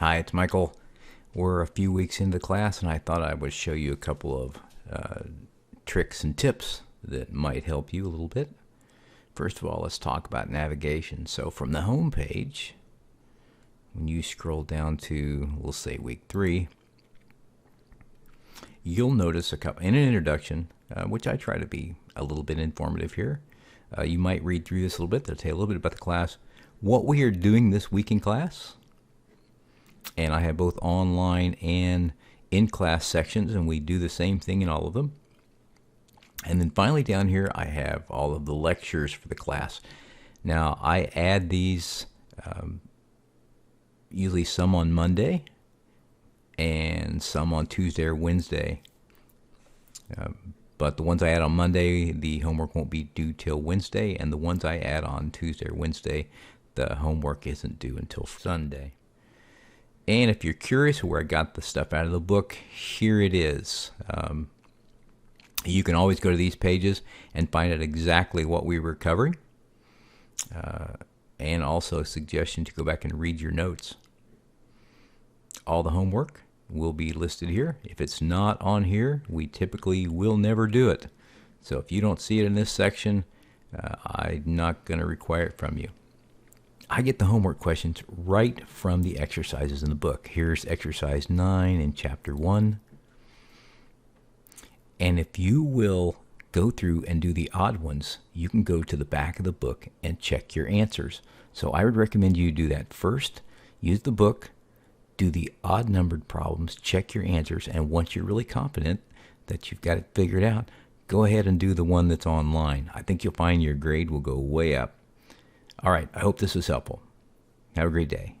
Hi, it's Michael. We're a few weeks into the class, and I thought I would show you a couple of tricks and tips that might help you a little bit. First of all, let's talk about navigation. So from the home page, when you scroll down to, we'll say week 3, you'll notice a couple in an introduction, which I try to be a little bit informative here. You might read through this a little bit. They'll tell you a little bit about the class, what we are doing this week in class. And I have both online and in-class sections, and we do the same thing in all of them. And then finally down here, I have all of the lectures for the class. Now, I add these usually some on Monday and some on Tuesday or Wednesday. But the ones I add on Monday, the homework won't be due till Wednesday, and the ones I add on Tuesday or Wednesday, the homework isn't due until Sunday. And if you're curious where I got the stuff out of the book, here it is. You can always go to these pages and find out exactly what we were covering. And also a suggestion to go back and read your notes. All the homework will be listed here. If it's not on here, we typically will never do it. So if you don't see it in this section, I'm not going to require it from you. I get the homework questions right from the exercises in the book. Here's exercise 9 in chapter 1. And if you will go through and do the odd ones, you can go to the back of the book and check your answers. So I would recommend you do that first. Use the book, do the odd numbered problems, check your answers, and once you're really confident that you've got it figured out, go ahead and do the one that's online. I think you'll find your grade will go way up. All right, I hope this was helpful. Have a great day.